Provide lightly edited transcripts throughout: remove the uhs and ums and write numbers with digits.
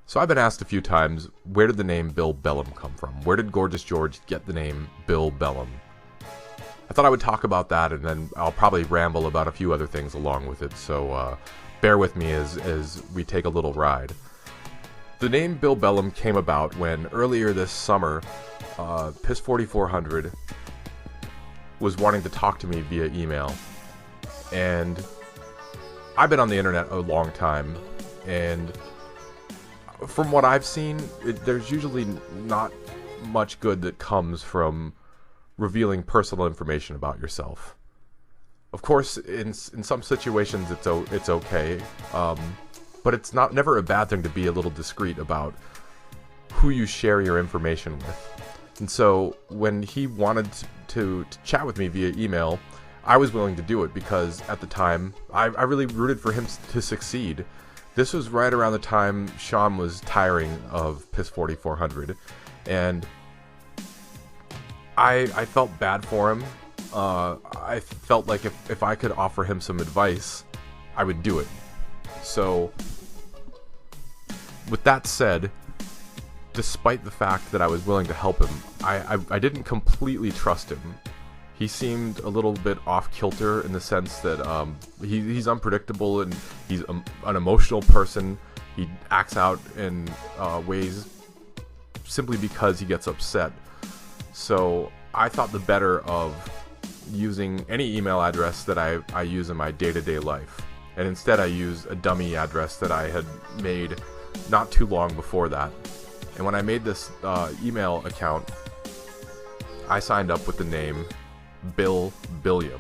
So I've been asked a few times, where did the name Bill Bellum come from? Where did Gorgeous George get the name Bill Bellum? I thought I would talk about that, and then I'll probably ramble about a few other things along with it, so bear with me as we take a little ride. The name Bill Bellum came about when earlier this summer, Piss 4400 was wanting to talk to me via email. And I've been on the internet a long time, and from what I've seen, there's usually not much good that comes from revealing personal information about yourself. Of course, in some situations it's okay, but it's never a bad thing to be a little discreet about who you share your information with. And so when he wanted to chat with me via email, I was willing to do it because at the time I really rooted for him to succeed. This was right around the time Sean was tiring of Piss 4400, and I felt bad for him. I felt like if I could offer him some advice, I would do it. So, with that said, despite the fact that I was willing to help him, I didn't completely trust him. He seemed a little bit off kilter in the sense that he's unpredictable, and he's an emotional person. He acts out in ways simply because he gets upset. So I thought the better of using any email address that I use in my day-to-day life. And instead I used a dummy address that I had made not too long before that. And when I made this email account, I signed up with the name Bill Bellum,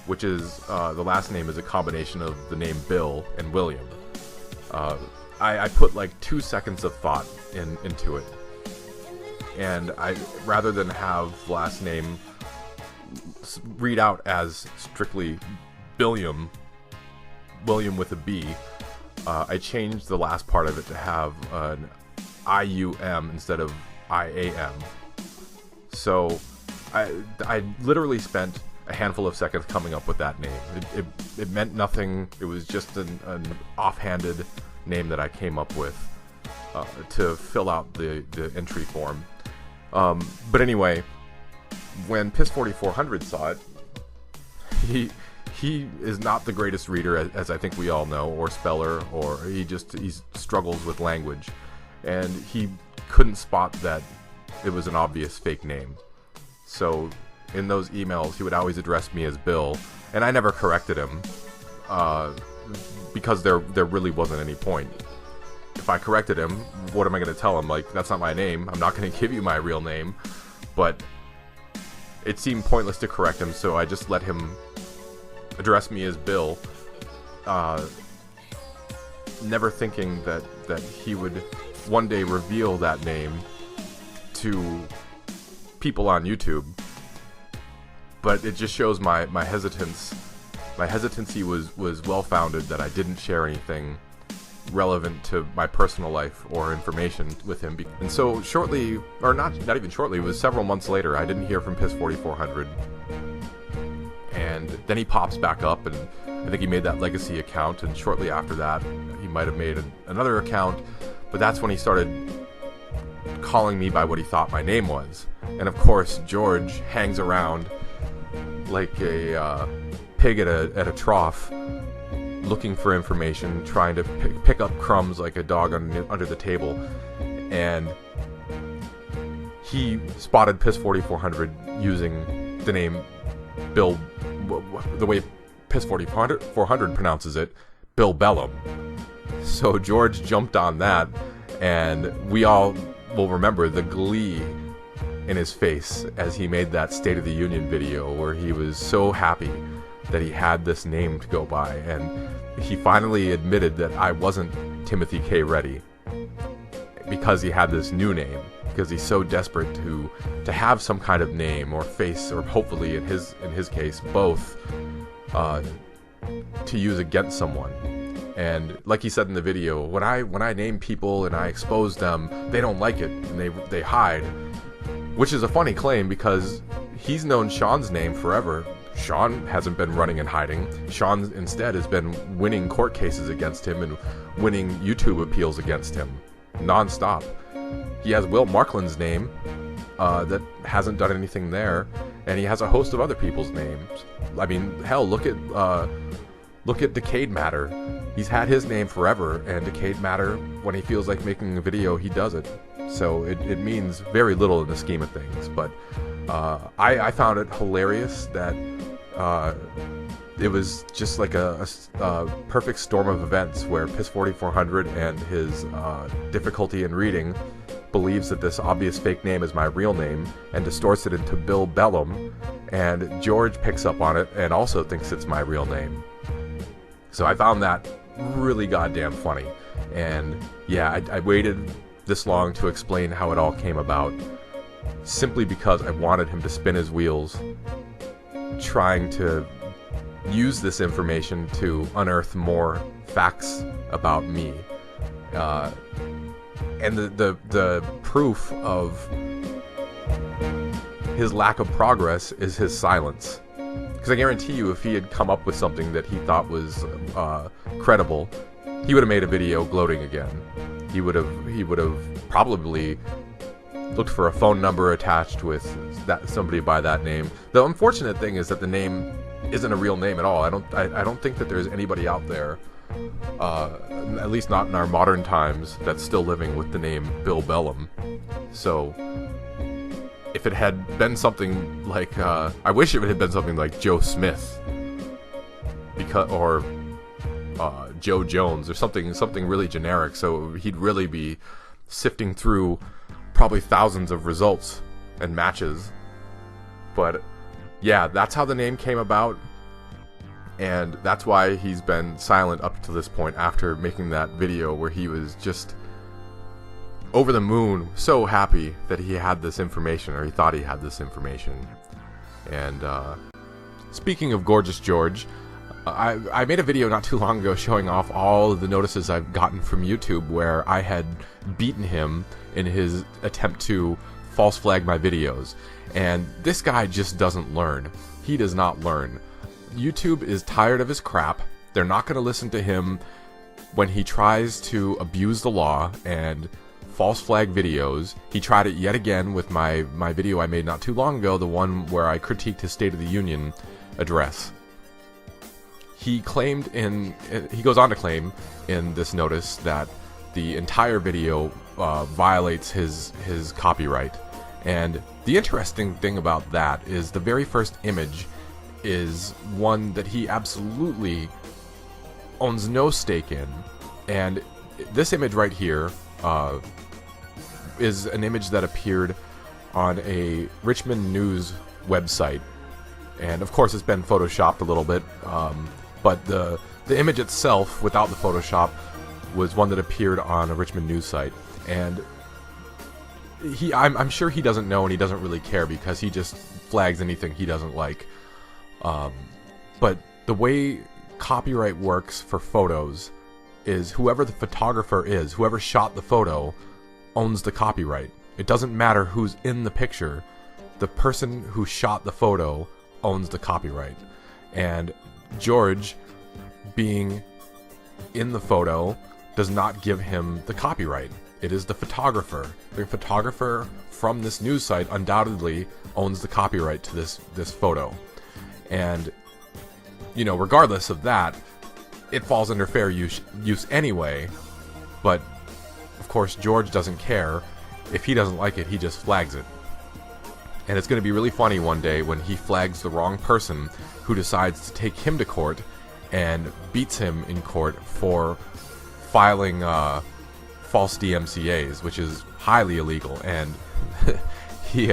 which is the last name is a combination of the name Bill and William. I put like 2 seconds of thought into it, and rather than have last name read out as strictly William with a B, I changed the last part of it to have an IUM instead of IAM. So I literally spent a handful of seconds coming up with that name. It meant nothing. It was just an offhanded name that I came up with to fill out the entry form. But anyway, when Piss 4400 saw it, he is not the greatest reader, as I think we all know, or speller, or he struggles with language, and he couldn't spot that it was an obvious fake name. So in those emails, he would always address me as Bill, and I never corrected him because there really wasn't any point. If I corrected him, what am I going to tell him? Like, that's not my name. I'm not going to give you my real name. But it seemed pointless to correct him, so I just let him address me as Bill, never thinking that he would one day reveal that name to people on YouTube. But it just shows my hesitance. My hesitancy was well-founded, that I didn't share anything relevant to my personal life or information with him. And so shortly, or not even shortly, it was several months later, I didn't hear from Piss 4400. And then he pops back up, and I think he made that legacy account, and shortly after that, he might have made another account, but that's when he started calling me by what he thought my name was. And of course, George hangs around like a pig at a trough, looking for information, trying to pick up crumbs like a dog under the table. And he spotted Piss 4400 using the name Bill, the way Piss 4400 pronounces it, Bill Bellum. So George jumped on that, and we all will remember the glee in his face as he made that State of the Union video where he was so happy that he had this name to go by, and he finally admitted that I wasn't Timothy K. Reddy because he had this new name, because he's so desperate to have some kind of name or face, or hopefully in his case both, to use against someone. And like he said in the video, when I name people and I expose them, they don't like it and they hide, which is a funny claim because he's known Sean's name forever. Sean hasn't been running and hiding. Sean instead has been winning court cases against him and winning YouTube appeals against him non-stop. He has Will Markland's name that hasn't done anything there, and he has a host of other people's names. I mean, hell, look at Decayed Matter. He's had his name forever, and Decayed Matter, when he feels like making a video, he does it. So it means very little in the scheme of things, but I found it hilarious that it was just like a perfect storm of events where Piss 4400 and his difficulty in reading believes that this obvious fake name is my real name and distorts it into Bill Bellum, and George picks up on it and also thinks it's my real name. So I found that really goddamn funny, and yeah, I waited this long to explain how it all came about simply because I wanted him to spin his wheels trying to use this information to unearth more facts about me. And the proof of his lack of progress is his silence. Because I guarantee you, if he had come up with something that he thought was credible, he would have made a video gloating again. He would have probably looked for a phone number attached with somebody by that name. The unfortunate thing is that the name isn't a real name at all. I don't think that there's anybody out there, at least not in our modern times, that's still living with the name Bill Bellum. So if it had been something like, I wish it had been something like Joe Smith, or Joe Jones, or something really generic. So he'd really be sifting through probably thousands of results and matches. But yeah, that's how the name came about, and that's why he's been silent up to this point after making that video where he was just over the moon, so happy that he had this information, or he thought he had this information. And speaking of Gorgeous George, I made a video not too long ago showing off all of the notices I've gotten from YouTube where I had beaten him in his attempt to false flag my videos. And this guy just doesn't learn. He does not learn. YouTube is tired of his crap. They're not going to listen to him when he tries to abuse the law and false flag videos. He tried it yet again with my video I made not too long ago, the one where I critiqued his State of the Union address. He goes on to claim in this notice that the entire video violates his copyright. And the interesting thing about that is the very first image is one that he absolutely owns no stake in. And this image right here is an image that appeared on a Richmond News website. And of course it's been photoshopped a little bit, but the image itself, without the Photoshop, was one that appeared on a Richmond News site. And I'm sure he doesn't know, and he doesn't really care because he just flags anything he doesn't like. But the way copyright works for photos is whoever the photographer is, whoever shot the photo, owns the copyright. It doesn't matter who's in the picture. The person who shot the photo owns the copyright. And George being in the photo does not give him the copyright. It is the photographer. The photographer from this news site undoubtedly owns the copyright to this photo. And, you know, regardless of that, it falls under fair use anyway. But, of course, George doesn't care. If he doesn't like it, he just flags it. And it's going to be really funny one day when he flags the wrong person who decides to take him to court and beats him in court for filing false DMCAs, which is highly illegal. And he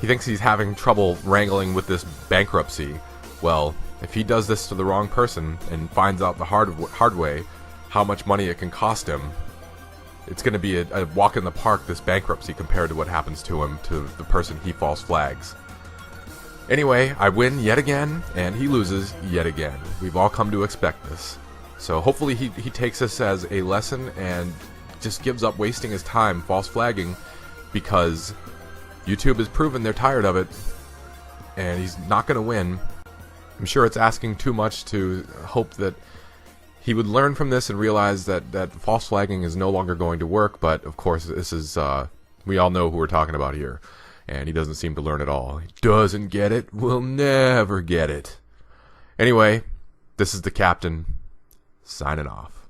thinks he's having trouble wrangling with this bankruptcy. Well, if he does this to the wrong person and finds out the hard way how much money it can cost him, it's going to be a walk in the park, this bankruptcy, compared to what happens to him, to the person he false flags. Anyway, I win yet again, and he loses yet again. We've all come to expect this. So hopefully he takes this as a lesson and just gives up wasting his time false flagging, because YouTube has proven they're tired of it, and he's not going to win. I'm sure it's asking too much to hope that he would learn from this and realize that false flagging is no longer going to work, but of course this is, we all know who we're talking about here, and he doesn't seem to learn at all. He doesn't get it, will never get it. Anyway, this is the captain, signing off.